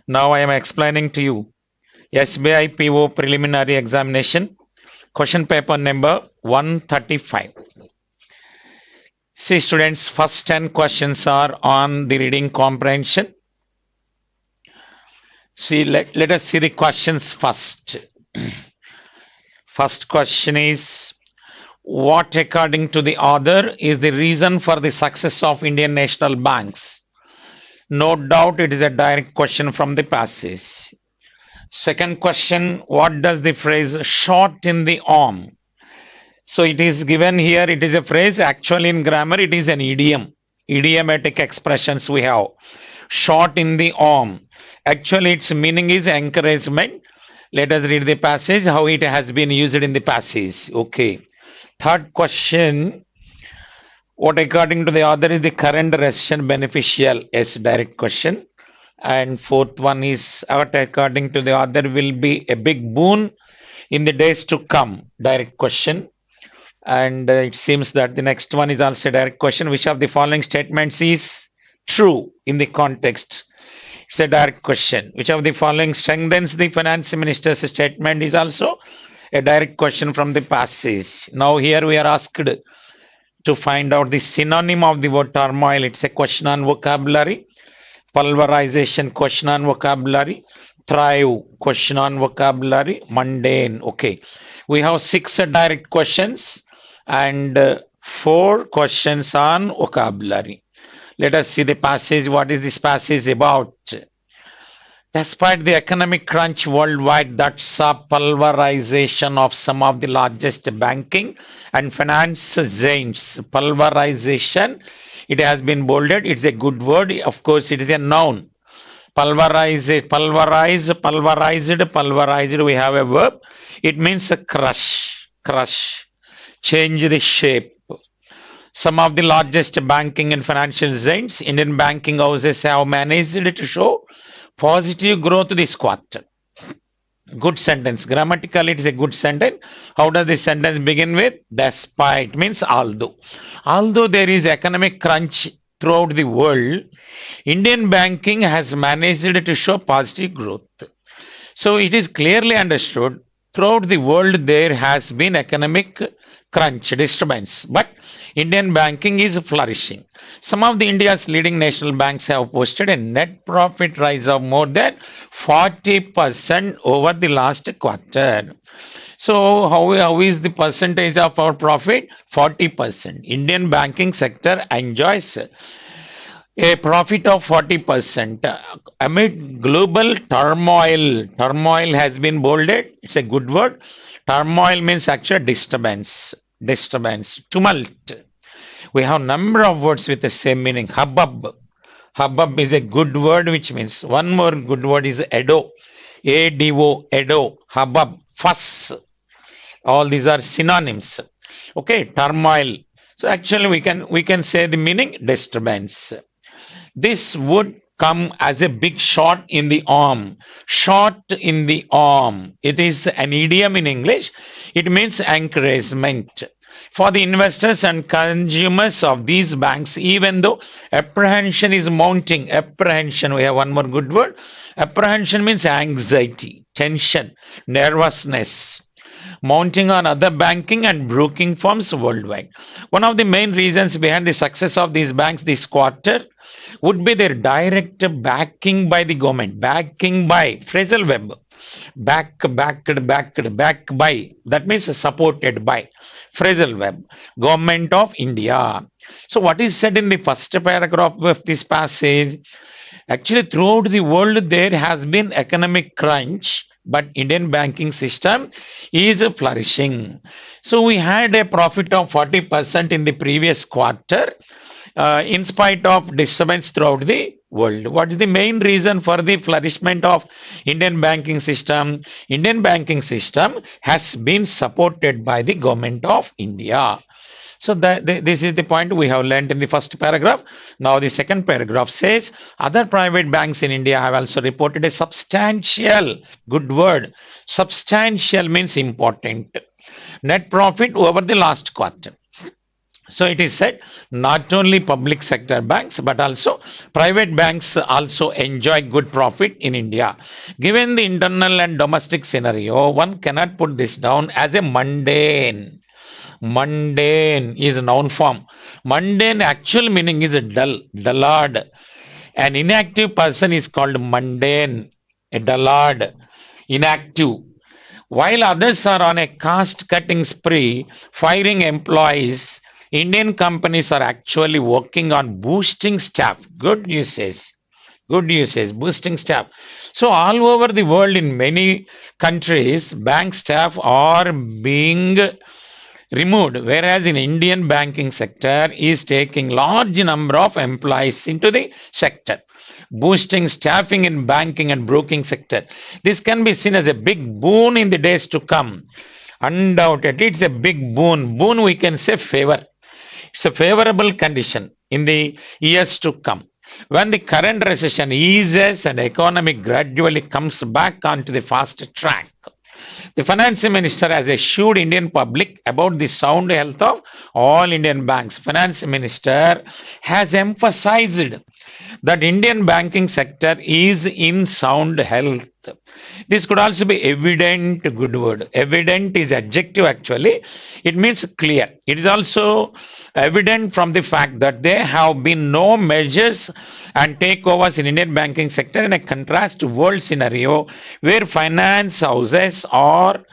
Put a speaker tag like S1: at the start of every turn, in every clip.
S1: Now I am explaining to you SBI PO Preliminary Examination, question paper number 135. See students, first 10 questions are on the reading comprehension. See, let us see the questions first. First question is, what according to the author is the reason for the success of Indian national banks? No doubt it is a direct question from the passage. Second question, what does the phrase shot in the arm? So it is given here, it is a phrase, actually in grammar it is an idiom. Idiomatic expressions we have. Shot in the arm. Actually its meaning is encouragement. Let us read the passage, how it has been used in the passage. Okay. Third question, what according to the author is the current recession beneficial? Yes, direct question. And fourth one is, what according to the author will be a big boon in the days to come? Direct question. And it seems that the next one is also a direct question. Which of the following statements is true in the context? It's a direct question. Which of the following strengthens the finance minister's statement is also a direct question from the passage. Now here we are asked to find out the synonym of the word turmoil. It's a question on vocabulary. Pulverization, question on vocabulary. Thrive, question on vocabulary. Mundane, okay. We have 6 direct questions and 4 questions on vocabulary. Let us see the passage. What is this passage about? Despite the economic crunch worldwide that saw pulverization of some of the largest banking and finance giants, pulverization, it has been bolded. It's a good word. Of course, it is a noun. Pulverize, pulverized. We have a verb. It means a crush, change the shape. Some of the largest banking and financial giants, Indian banking houses have managed to show positive growth this quarter. Good sentence. Grammatically, it is a good sentence. How does the sentence begin with? Despite means although. Although there is economic crunch throughout the world, Indian banking has managed to show positive growth. So it is clearly understood throughout the world there has been economic crunch, disturbance, but Indian banking is flourishing. Some of the India's leading national banks have posted a net profit rise of more than 40% over the last quarter. So how is the percentage of our profit? 40%. Indian banking sector enjoys a profit of 40% amid global turmoil. Turmoil has been bolded. It's a good word. Turmoil means actually disturbance, tumult. We have number of words with the same meaning. Hubbub. Hubbub is a good word, which means one more good word is ado. A-D-O, ado, hubbub, fuss. All these are synonyms. Okay, turmoil. So actually we can say the meaning disturbance. This would come as a big shot in the arm. Shot in the arm. It is an idiom in English. It means encouragement. For the investors and consumers of these banks, even though apprehension is mounting, apprehension, we have one more good word. Apprehension means anxiety, tension, nervousness, mounting on other banking and broking firms worldwide. One of the main reasons behind the success of these banks this quarter would be their direct backing by the government. Backing by, phrasal verb. Backed by. That means supported by. Phrasal verb. Government of India. So what is said in the first paragraph of this passage? Actually, throughout the world, there has been economic crunch, but Indian banking system is flourishing. So we had a profit of 40% in the previous quarter. In spite of disturbance throughout the world. What is the main reason for the flourishment of Indian banking system? Indian banking system has been supported by the government of India. So this is the point we have learned in the first paragraph. Now the second paragraph says, other private banks in India have also reported a substantial, good word, substantial means important, net profit over the last quarter. So it is said not only public sector banks but also private banks also enjoy good profit in India. Given the internal and domestic scenario, one cannot put this down as a mundane. Mundane is a noun form. Mundane actual meaning is a dull, dullard. An inactive person is called mundane, a dullard, inactive. While others are on a cost cutting spree, firing employees, Indian companies are actually working on boosting staff. Good usage. Good usage, boosting staff. So, all over the world, in many countries, bank staff are being removed, whereas in Indian banking sector is taking large number of employees into the sector, boosting staffing in banking and broking sector. This can be seen as a big boon in the days to come. Undoubtedly, it's a big boon. Boon, we can say favor. It's a favorable condition in the years to come. When the current recession eases and economy gradually comes back onto the fast track, the finance minister has assured Indian public about the sound health of all Indian banks. Finance minister has emphasized that Indian banking sector is in sound health. This could also be evident, good word. Evident is adjective actually. It means clear. It is also evident from the fact that there have been no measures and takeovers in Indian banking sector, in a contrast to world scenario where finance houses are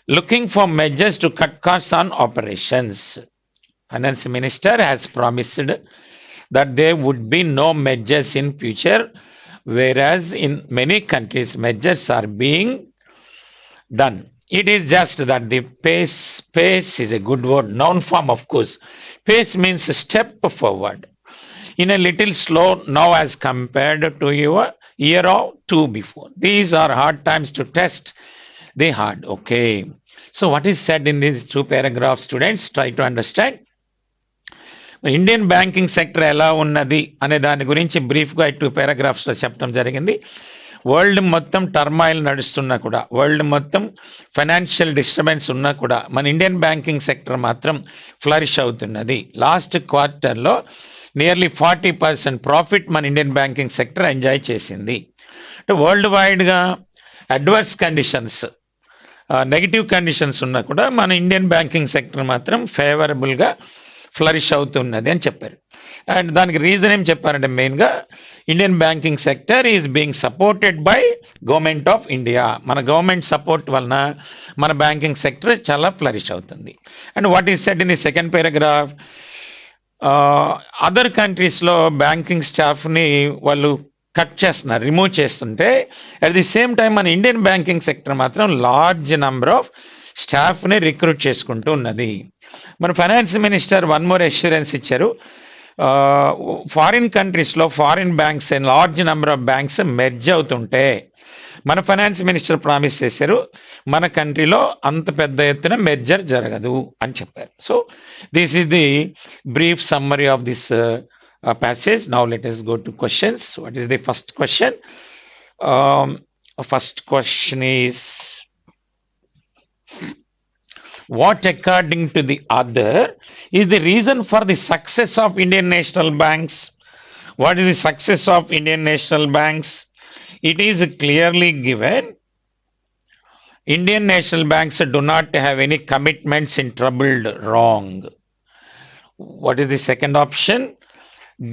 S1: looking for measures to cut costs on operations. Finance minister has promised that there would be no measures in future, whereas in many countries measures are being done. It is just that the pace is a good word, noun form of course. Pace means a step forward, in a little slow now as compared to your year or two before. These are hard times to test the hard. Okay. So what is said in these two paragraphs, students? Try to understand. Indian banking sector ఎలా ఉన్నది అనే దాని గురించి బ్రీఫ్గా 2 పారాగ్రాఫ్స్లో చెప్పడం జరిగింది. World మొత్తం turmoil నడుస్తున్నా కూడా, వరల్డ్ మొత్తం ఫైనాన్షియల్ డిస్టర్బెన్స్ ఉన్నా కూడా మన ఇండియన్ బ్యాంకింగ్ సెక్టర్ మాత్రం ఫ్లరిష్ అవుతున్నది. లాస్ట్ క్వార్టర్లో నియర్లీ 40% ప్రాఫిట్ మన ఇండియన్ బ్యాంకింగ్ సెక్టర్ ఎంజాయ్ చేసింది. అంటే వరల్డ్ వైడ్గా అడ్వర్స్ కండిషన్స్, నెగిటివ్ కండిషన్స్ ఉన్నా కూడా మన ఇండియన్ బ్యాంకింగ్ సెక్టర్ మాత్రం ఫేవరబుల్గా ఫ్లరిష్ అవుతున్నది అని చెప్పారు. అండ్ దానికి రీజన్ ఏం చెప్పారంటే మెయిన్గా Indian banking sector is being supported by government of India. మన గవర్నమెంట్ సపోర్ట్ వలన మన బ్యాంకింగ్ సెక్టర్ చాలా ఫ్లరిష్ అవుతుంది. And what is said in the second paragraph, other కంట్రీస్లో బ్యాంకింగ్ స్టాఫ్ని వాళ్ళు కట్ చేస్తున్నారు, రిమూవ్ చేస్తుంటే అట్ ది సేమ్ టైం మన ఇండియన్ బ్యాంకింగ్ సెక్టర్ మాత్రం లార్జ్ నెంబర్ ఆఫ్ స్టాఫ్ని రిక్రూట్ చేసుకుంటూ ఉన్నది. మన finance minister one more assurance ఇచ్చారు. ఫారిన్ కంట్రీస్లో foreign banks and large number of banks merge అవుతుంటే మన ఫైనాన్స్ మినిస్టర్ ప్రామిస్ చేశారు మన కంట్రీలో అంత పెద్ద ఎత్తున మెర్జర్ జరగదు అని చెప్పారు. So this is the brief summary of this passage. Now let us go to questions. What is the first question? First question is, what according to the author is the reason for the success of Indian national banks? What is the success of Indian national banks? It is clearly given. Indian national banks do not have any commitments in troubled wrong. What is the second option?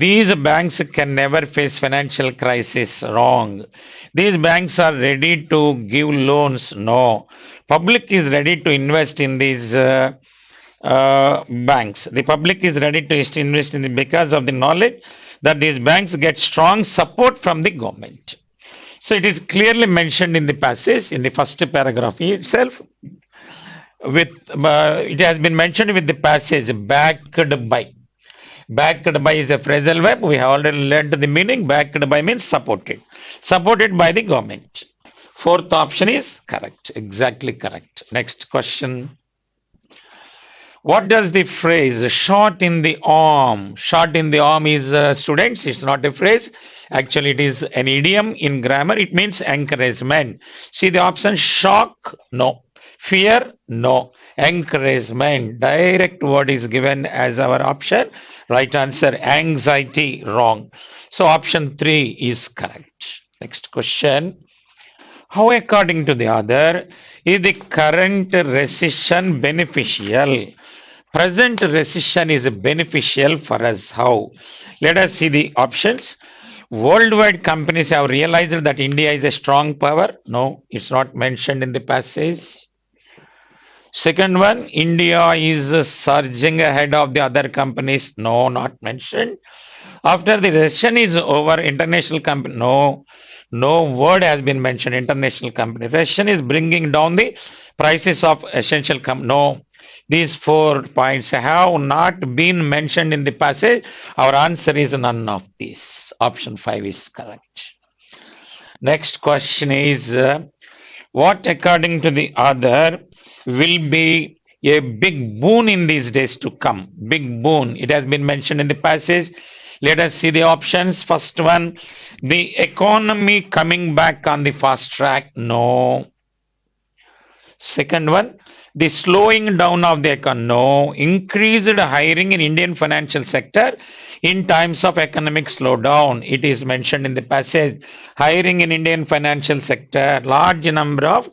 S1: These banks can never face financial crisis. Wrong. These banks are ready to give loans. No. Public is ready to invest in these banks. The public is ready to invest in it because of the knowledge that these banks get strong support from the government. So it is clearly mentioned in the passage in the first paragraph itself. It has been mentioned with the passage backed by. Backed by is a phrasal verb. We have already learned the meaning. Backed by means supported. Supported by the government. Fourth option is correct. Exactly correct. Next question. What does the phrase shot in the arm? Shot in the arm is, students, it's not a phrase. Actually, it is an idiom in grammar. It means encouragement. See the option shock? No. Fear? No. Encouragement. Direct word is given as our option. Right answer. Anxiety. Wrong. So option 3 is correct. Next question. How, according to the author, is the current recession beneficial? Present recession is beneficial for us. How? Let us see the options. Worldwide companies have realized that India is a strong power. No, it's not mentioned in the passage. Second one, India is surging ahead of the other companies. No, not mentioned. After the recession is over, international company. No, no word has been mentioned. International company. Recession is bringing down the prices of essential No, these 4 points have not been mentioned in the passage. Our answer is none of these. Option 5 is correct. Next question is what, according to the author, will be a big boon in these days to come? Big boon. It has been mentioned in the passage. Let us see the options. First one, the economy coming back on the fast track. No. Second one, the slowing down of the economy. No. Increased hiring in Indian financial sector in times of economic slowdown. It is mentioned in the passage. Hiring in Indian financial sector, large number of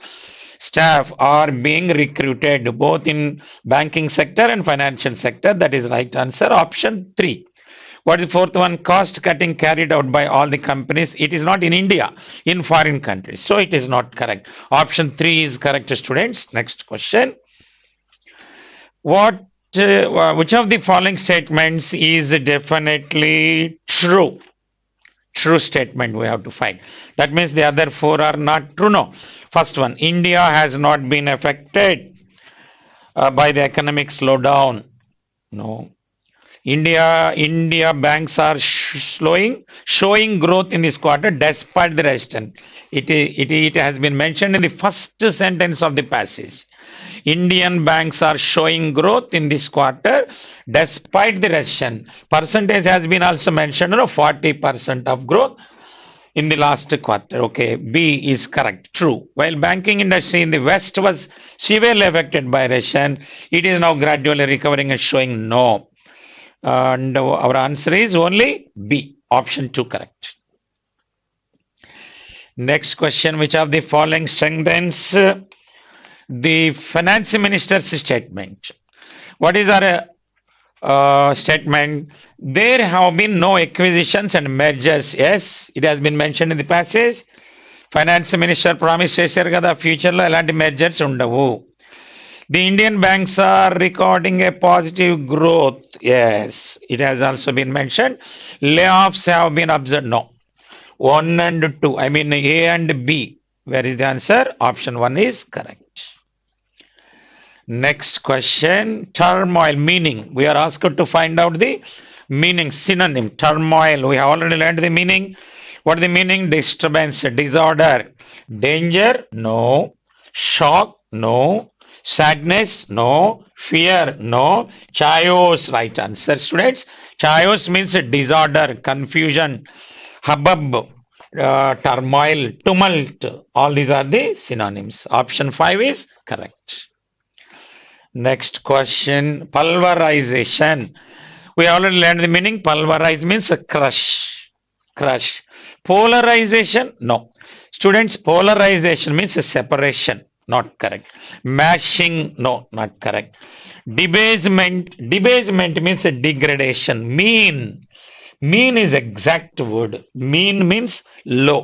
S1: staff are being recruited both in banking sector and financial sector. That is right answer. Option 3. What is fourth one? Cost cutting carried out by all the companies. It is not in India, in foreign countries. So it is not correct. Option 3 is correct, students. Next question. Which of the following statements is definitely true? True statement we have to find. That means the other 4 are not true. No. First one, India has not been affected by the economic slowdown. No. India banks are showing growth in this quarter despite the recession. It has been mentioned in the first sentence of the passage. Indian banks are showing growth in this quarter despite the recession. Percentage has been also mentioned, 40% of growth in the last quarter. Okay, B is correct, true. While banking industry in the West was severely affected by recession, it is now gradually recovering and showing no. And our answer is only B, option 2 correct. Next question, which of the following strengthens the finance minister's statement? What is our statement? There have been no acquisitions and mergers. Yes, it has been mentioned in the passage. Finance minister promised చేశారు కదా future లో ఎలాంటి measures ఉండవు. The Indian banks are recording a positive growth. Yes, it has also been mentioned. Layoffs have been observed. No. 1 and 2. I mean A and B. Where is the answer? Option 1 is correct. Next question. Turmoil meaning. We are asked to find out the meaning. Synonym. Turmoil. We have already learned the meaning. What is the meaning? Disturbance, disorder. Danger? No. Shock? No. Sadness? No. Fear? No. Chaos? Right answer, students. Chaos means disorder, confusion, hubbub, turmoil, tumult. All these are the synonyms. Option 5 is correct. Next question. Pulverization. We already learned the meaning. Pulverize means crush. Crush. Polarization? No. Students, polarization means separation. Not correct. Mashing? No, not correct. Debasement. Debasement means degradation. Mean. Mean is exact word. Mean means low.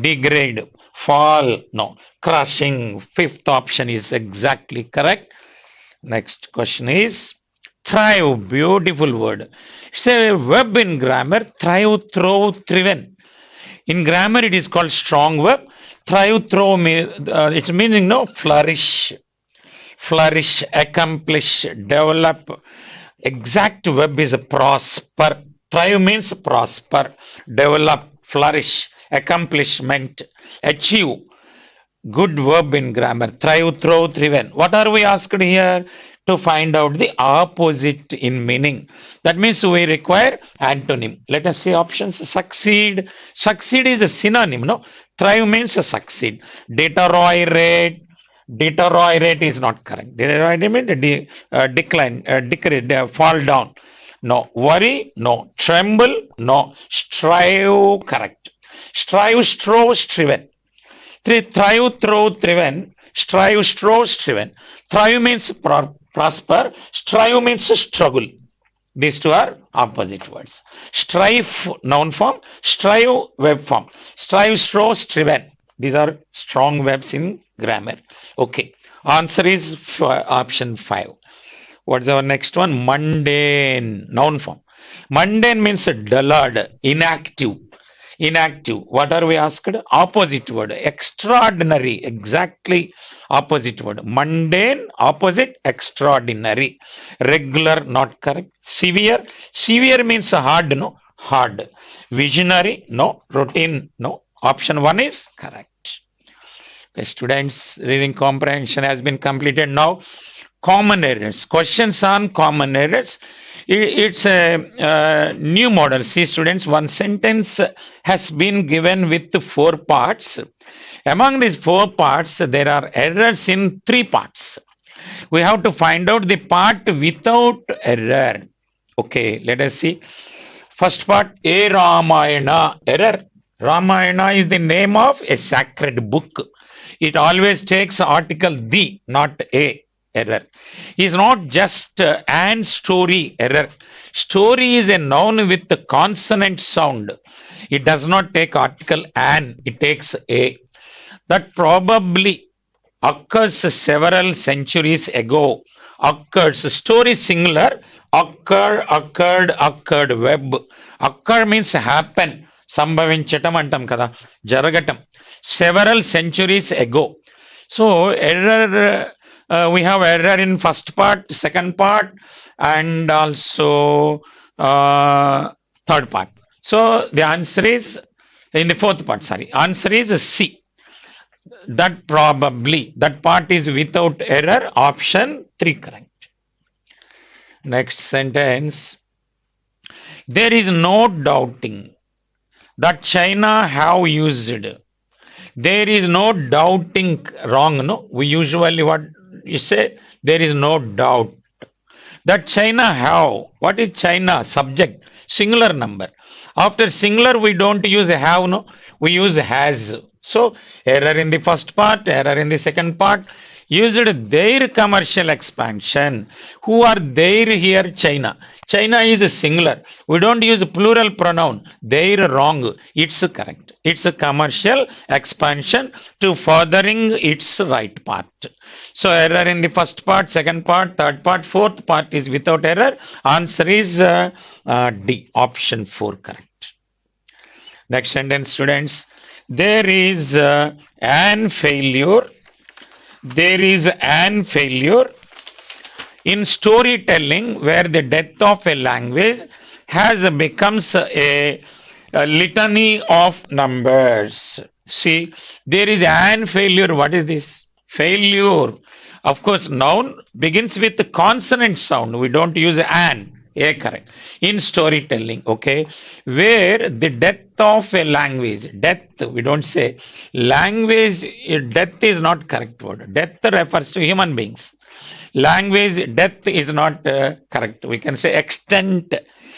S1: Degrade. Fall. No. Crushing. Fifth option is exactly correct. Next question is thrive. Beautiful word. It's a verb in grammar. Thrive, throw, thriven. In grammar, it is called strong verb. Thrive, throw, its meaning, flourish. Flourish, accomplish, develop. Exact verb is prosper. Thrive means prosper, develop, flourish, accomplishment, achieve. Good verb in grammar. Thrive, throw, thriven. What are we asked here? To find out the opposite in meaning. That means we require antonym. Let us see options. Succeed. Succeed is a synonym. No, thrive means succeed. Deteriorate, Deteriorate is not correct. Deteriorate means decline, decrease, fall down. No. Worry? No. Tremble? No. Strive? Correct. Strive, strove, striven. Thrive, throw, thriven. Strive, strove, striven. Thrive means prosper. Strive means struggle. These two are opposite words. Strive, noun form. Strive, verb form. Strive, strove, striven. These are strong verbs in grammar. Okay. Answer is option 5. What's our next one? Mundane, noun form. Mundane means dullard, inactive. Inactive. What are we asked? Opposite word. Extraordinary. Exactly opposite word. Mundane, opposite, extraordinary. Regular, not correct. Severe. Severe means hard, no? Hard. Visionary, no. Routine, no. Option 1 is correct. Okay, students, reading comprehension has been completed now. Common errors. Questions on common errors. It's a new model. See, students, one sentence has been given with 4 parts. Among these 4 parts, there are errors in 3 parts. We have to find out the part without error. Okay, let us see. First part, A Ramayana. Error. Ramayana is the name of a sacred book. It always takes article the, not a. Error. Is not just an story. Error. Story is a noun with the consonant sound. It does not take article an, it takes a. That probably occurs several centuries ago. Occurs. Story singular. Occur, occurred, occurred. Verb. Occur means happen. Sambhavinchatam antam kada. Jaragatam. Several centuries ago. So error. We have error in first part, second part, and also third part. So the answer is in the fourth part. Sorry, answer is C. That probably, that part is without error. Option 3 correct. Next sentence. There is no doubting that China have used. There is no doubting. Wrong, no? We usually what you say, there is no doubt that China have. What is China? Subject, singular number. After singular, we don't use have, no? We use has. So error in the first part, error in the second part. Used their commercial expansion. Who are their here? China. China is a singular. We don't use plural pronoun. Their wrong. It's correct. It's a commercial expansion to furthering its right part. So error in the first part, second part, third part, fourth part is without error. Answer is D. Option 4 correct. Next sentence, students. There is an failure. There is an failure in storytelling where the death of a language has becomes a litany of numbers. See, there is an failure. What is this? Failure. Of course, noun begins with the consonant sound. We don't use an. A correct. In storytelling, okay, where the death of a language, death, we don't say language, death is not correct word. Death refers to human beings. Language, death is not correct. We can say extent,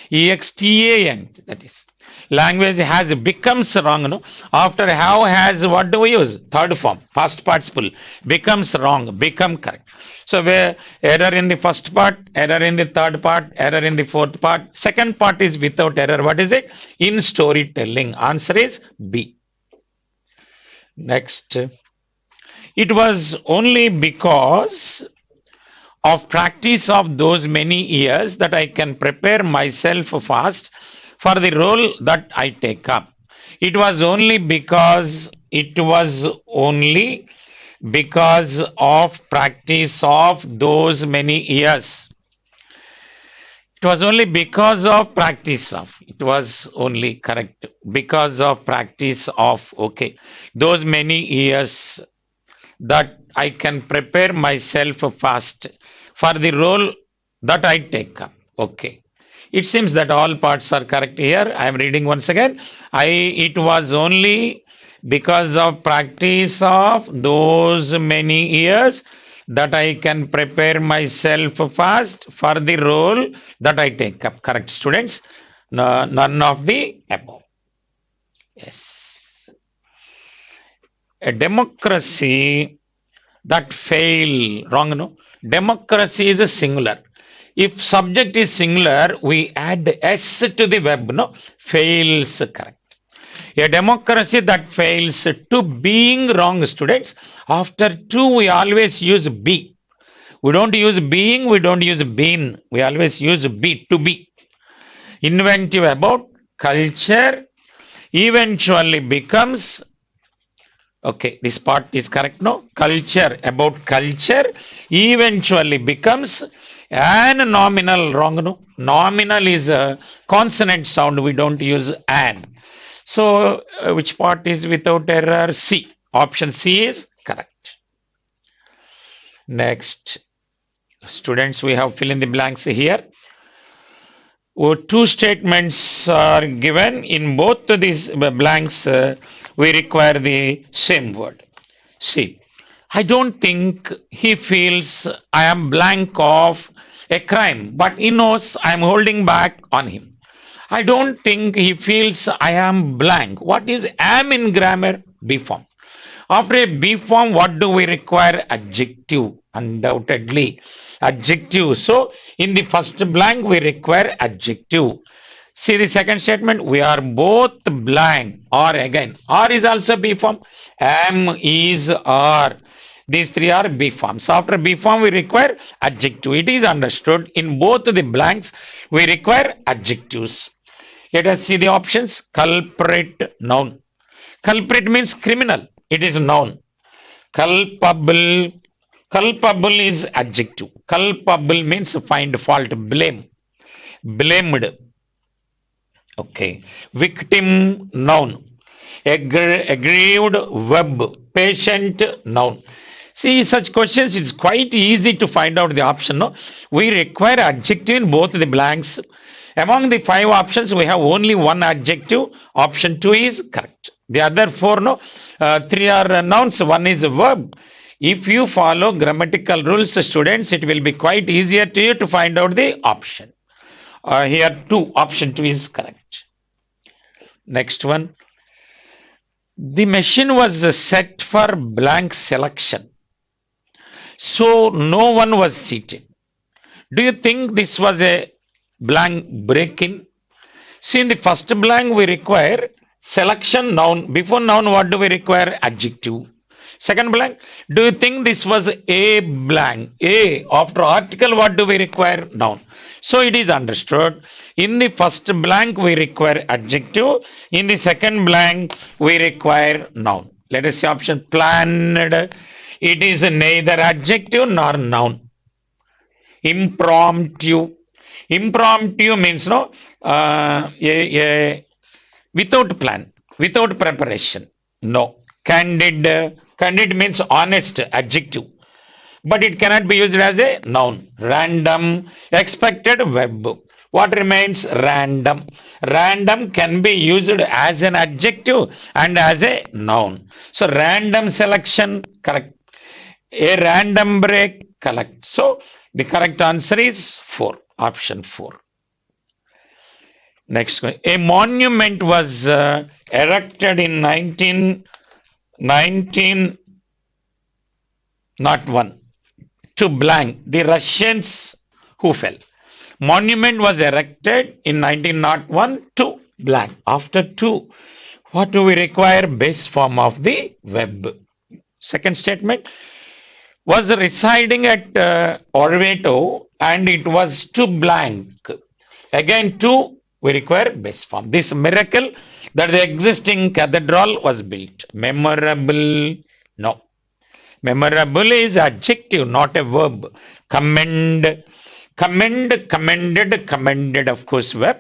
S1: E-X-T-A-N, that is. Language has becomes wrong, no? After have has, what do we use? Third form, past participle. Becomes wrong, become correct. So where error in the first part, error in the third part, error in the fourth part. Second part is without error. What is it? In storytelling. Answer is B. Next. It was only because of practice of those many years that I can prepare myself fast for the role that I take up. It was only because of practice of those many years. It was only because of practice of. It was only correct. Because of practice of. Okay. Those many years that I can prepare myself fast for the role that I take up. Okay. It seems that all parts are correct here. I am reading once again. It was only Because of practice of those many years that I can prepare myself fast for the role that I take up. Correct, students? No, none of the above. Yes. A democracy that fail, wrong, no? Democracy is a singular. If subject is singular, we add S to the verb, no? Fails, correct. A democracy that fails to being, wrong, students. After to, we always use be. We don't use being, we don't use been. We always use be, to be. Inventive about culture eventually becomes, okay, this part is correct, no? Culture, about culture eventually becomes an nominal, wrong, no? Nominal is a consonant sound, we don't use an. So, which part is without error? C. Option C is correct. Next, students, we have fill in the blanks here. Two statements are given. In both of these blanks, we require the same word. See, I don't think he feels I am blank of a crime, but he knows I am holding back on him. I don't think he feels I am blank. What is am in grammar? B form. After a B form, what do we require? Adjective, undoubtedly. Adjective. So, in the first blank, we require adjective. See the second statement, we are both blank. Or again, or is also B form. Am, is, are. These three are B forms. After B form, we require adjective. It is understood. In both the blanks, we require adjectives. Let us see the options. Culprit, noun. Culprit means criminal. It is noun. Culpable. Culpable is adjective. Culpable means find fault, blame. Blamed. Okay. Victim, noun. Aggrieved, verb. Patient, noun. See, such questions, it's quite easy to find out the option. No? We require adjective in both the blanks. Among the 5 options, we have only one adjective. Option 2 is correct. The other 4, no, 3 are nouns, 1 is a verb. If you follow grammatical rules, students, it will be quite easier to you to find out the option. Here 2, option 2 is correct. Next one. The machine was set for blank selection. So no one was cheated. Do you think this was a blank break-in? See, in the first blank, we require selection, noun. Before noun, what do we require? Adjective. Second blank, do you think this was a blank? A, after article, what do we require? Noun. So it is understood. In the first blank, we require adjective. In the second blank, we require noun. Let us see option planned. It is neither adjective nor noun. Impromptu. Impromptu means no, without plan, without preparation. No. Candid. Candid means honest, adjective. But it cannot be used as a noun. Random. Expected, verb. What remains? Random. Random can be used as an adjective and as a noun. So random selection, correct. A random break, correct. So the correct answer is 4. Option 4. Next one. A monument was erected in 1901 to blank, the Russians who fell. Monument was erected in 1901 to blank. After to, what do we require? Base form of the verb. Second statement, was residing at Orvieto and it was to blank. Again, to, we require base form. This miracle that the existing cathedral was built. Memorable, no. Memorable is adjective, not a verb. Commend, commend, commended, commended, of course, verb,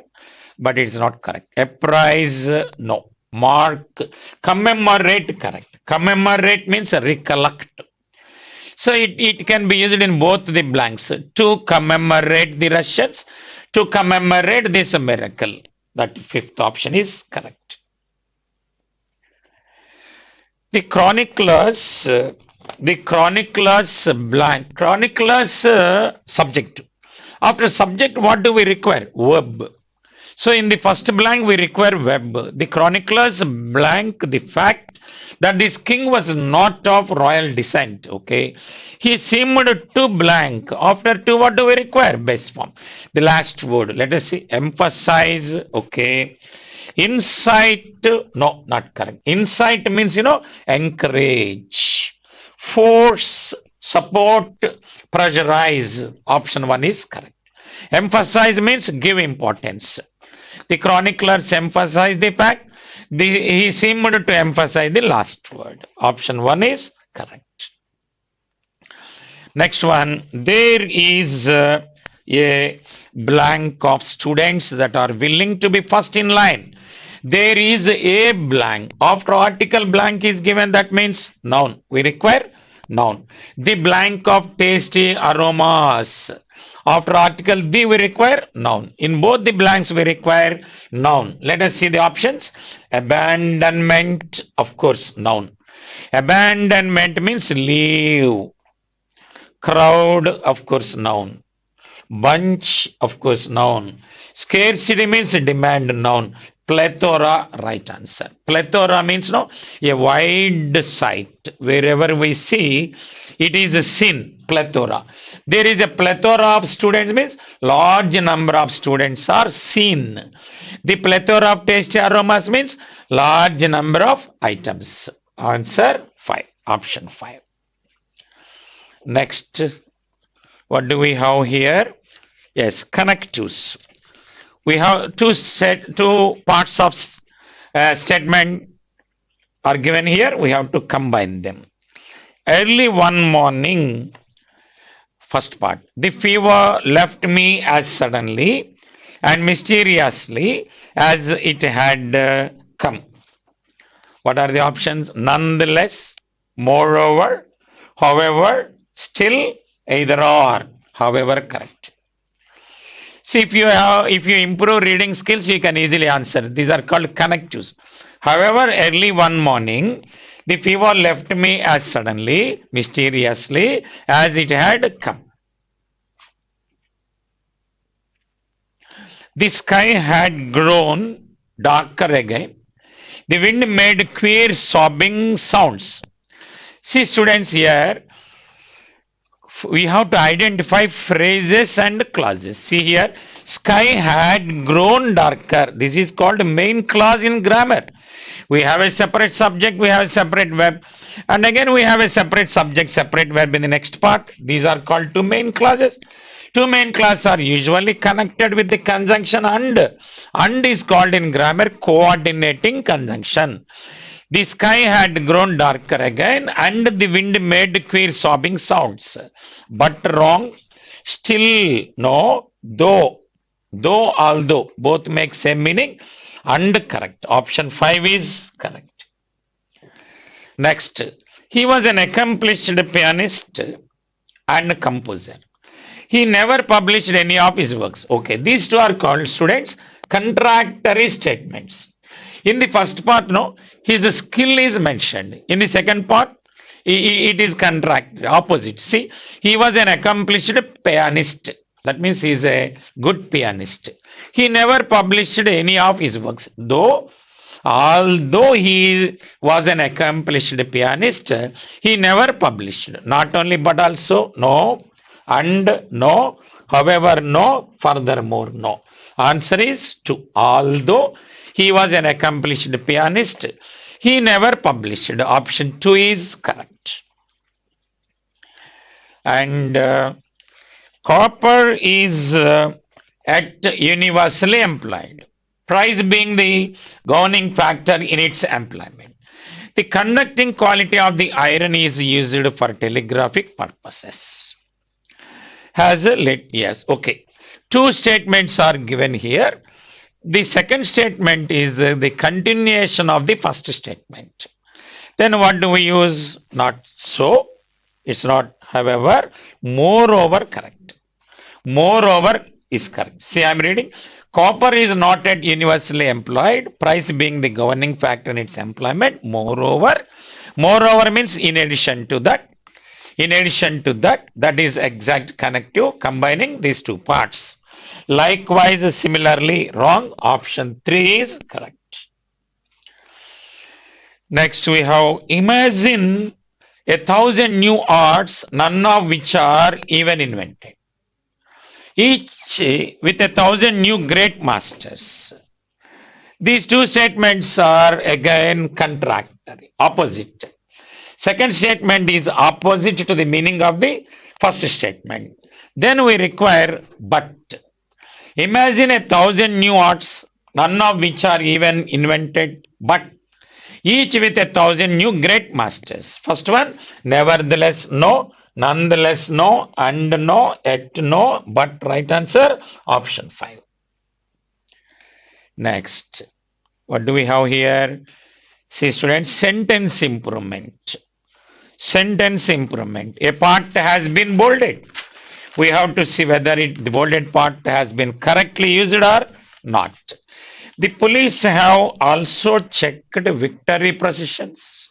S1: but it's not correct. Apprise, no. Mark, commemorate, correct. Commemorate means recollect. So it can be used in both the blanks. To commemorate the Russians, to commemorate this miracle. That 5th option is correct. The chroniclers, blank, chroniclers subject. After subject, what do we require? Verb. So in the first blank, we require verb. The chroniclers blank the fact that this king was not of royal descent. Okay. He seemed to blank. After to, what do we require? Base form. The last word. Let us see. Emphasize. Okay. Insight. No, not correct. Insight means, encourage. Force, support, pressurize. Option 1 is correct. Emphasize means give importance. The chroniclers emphasize the fact. He seemed to emphasize the last word. Option 1 is correct. Next one. There is a blank of students that are willing to be first in line. There is a blank. After article blank is given, that means noun. We require noun. The blank of tasty aromas. After article the, we require noun. In both the blanks, we require noun. Let us see the options. Abandonment, of course, noun. Abandonment means leave. Crowd, of course, noun. Bunch, of course, noun. Scarcity means demand, noun. Plethora, right answer. Plethora means a wide sight. Wherever we see, it is a sin. Plethora. There is a plethora of students means large number of students are seen. The plethora of tasty aromas means large number of items. Answer 5. Option 5. Next, what do we have here? Yes, connectives. We have two parts of statement are given here. We have to combine them. Early one morning, first part. The fever left me as suddenly and mysteriously as it had come. What are the options? Nonetheless, moreover, however, still, either or. However, correct. See, if you improve reading skills, you can easily answer. These are called connectives. However, early one morning, the fever left me as suddenly, mysteriously, as it had come. The sky had grown darker again. The wind made queer sobbing sounds. See, students, here we have to identify phrases and clauses. See here, sky had grown darker. This is called main clause in grammar. We have a separate subject, we have a separate verb, and again we have a separate subject, separate verb in the next part. These are called two main clauses. Two main clauses are usually connected with the conjunction and. And is called in grammar coordinating conjunction. The sky had grown darker again and the wind made queer sobbing sounds. But wrong. Still, no, though, although, both make same meaning and correct. Option 5 is correct. Next, he was an accomplished pianist and composer. He never published any of his works. Okay, these two are called, students, contradictory statements. In the first part, no, his skill is mentioned. In the second part, it is opposite. See, he was an accomplished pianist. That means he is a good pianist. He never published any of his works. Although he was an accomplished pianist, he never published. Not only but also no, and no, however no, furthermore no. Answer is 2. Although he was an accomplished pianist, he never published. Option 2 is correct. And copper is at universally employed, price being the governing factor in its employment. The conducting quality of the iron is used for telegraphic purposes. Has a yes, okay. Two statements are given here. The second statement is the continuation of the first statement. Then what do we use? Not so. It's not, however. Moreover, correct. Moreover is correct. See, I'm reading. Copper is not yet universally employed, price being the governing factor in its employment. Moreover, Moreover means in addition to that. In addition to that, that is exact connective combining these two parts. Likewise, similarly, wrong. Option 3 is correct. Next, we have imagine 1,000 new arts, none of which are even invented. Each with 1,000 new great masters. These two statements are again contradictory, opposite. Second statement is opposite to the meaning of the first statement. Then we require but. Imagine 1,000 new arts, none of which are even invented, but each with 1,000 new great masters. First one, nevertheless, no, nonetheless, no, and no, yet no, but right answer, option 5. Next, what do we have here? See students, sentence improvement. Sentence improvement. A part has been bolded. We have to see whether the bolded part has been correctly used or not. The police have also checked victory processions,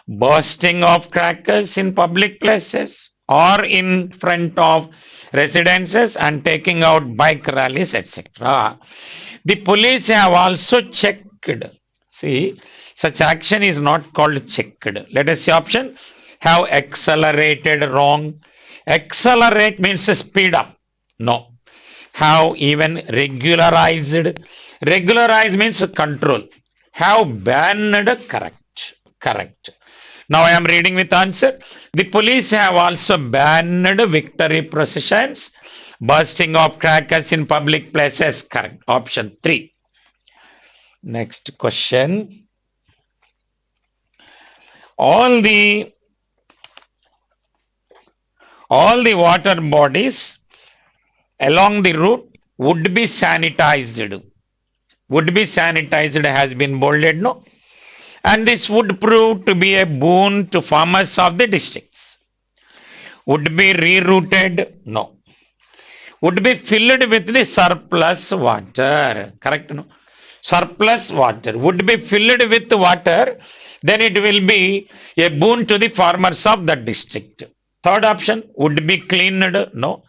S1: bursting of crackers in public places or in front of residences and taking out bike rallies, etc. The police have also checked. See, such action is not called checked. Let us see option. Have accelerated, wrong. Accelerate means speed up. No. Have even regularized. Regularize means control. Have banned, correct. Correct. Now I am reading with answer. The police have also banned victory processions, bursting of crackers in public places. Correct. Option 3. Next question. All the water bodies along the route would be sanitized. Would be sanitized has been bolded, no? And this would prove to be a boon to farmers of the districts. Would be rerouted, no. Would be filled with the surplus water, correct, no? Surplus water would be filled with water, then it will be a boon to the farmers of that district. Third option, would be cleaned, no.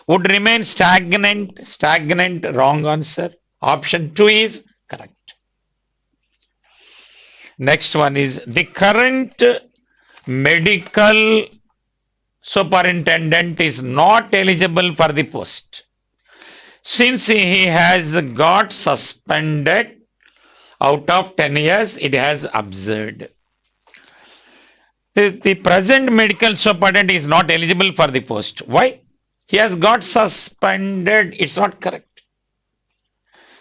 S1: Would remain stagnant, stagnant, wrong answer. Option 2 is correct. Next one is the current medical superintendent is not eligible for the post, since he has got suspended out of 10 years, it has observed. The present medical superintendent is not eligible for the post. Why? He has got suspended. It's not correct.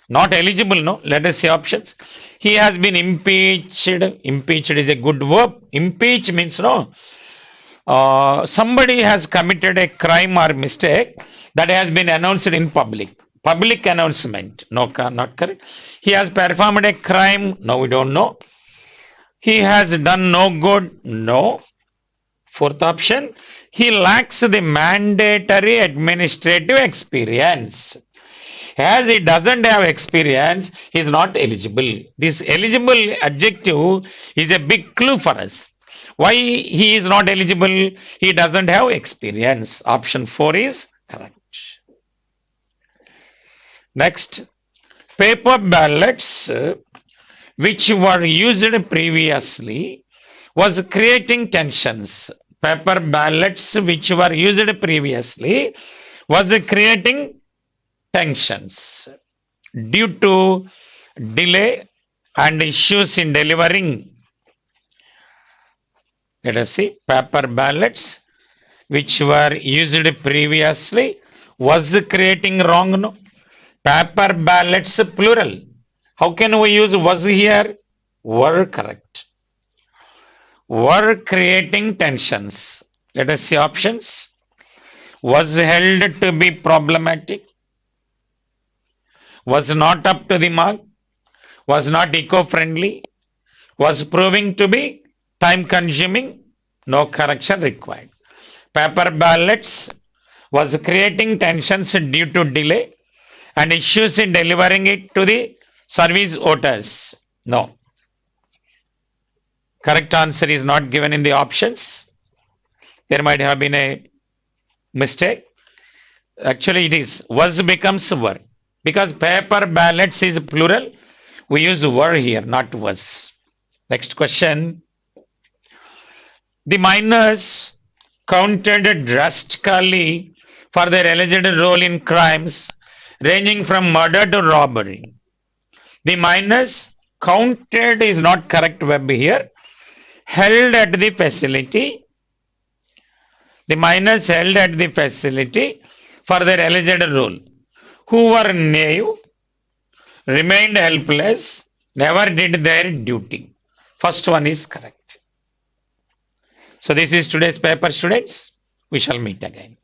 S1: Not eligible, no. Let us see options. He has been impeached. Impeached is a good verb. Impeach means, no. Somebody has committed a crime or mistake that has been announced in public. Public announcement. No, not correct. He has performed a crime. No, we don't know. He has done no good. No. Fourth option. He lacks the mandatory administrative experience. As he doesn't have experience, he is not eligible. This eligible adjective is a big clue for us. Why he is not eligible? He doesn't have experience. Option 4 is correct. Next, paper ballots which were used previously was creating tensions. Paper ballots which were used previously was creating tensions due to delay and issues in delivering. Let us see, paper ballots which were used previously was creating wrong, no? Paper ballots plural. How can we use was here? Were, correct. Were creating tensions. Let us see options. Was held to be problematic. Was not up to the mark. Was not eco-friendly. Was proving to be time consuming. No correction required. Paper ballots was creating tensions due to delay and issues in delivering it to the service voters. No. Correct answer is not given in the options. There might have been a mistake. Actually, it is was becomes were. Because paper ballots is plural, we use were here, not was. Next question. The minors counted drastically for their alleged role in crimes ranging from murder to robbery. The minors counted is not correct verb here. Held at the facility. The minors held at the facility for their alleged role. Who were naive, remained helpless, never did their duty. First one is correct. So this is today's paper, students. We shall meet again.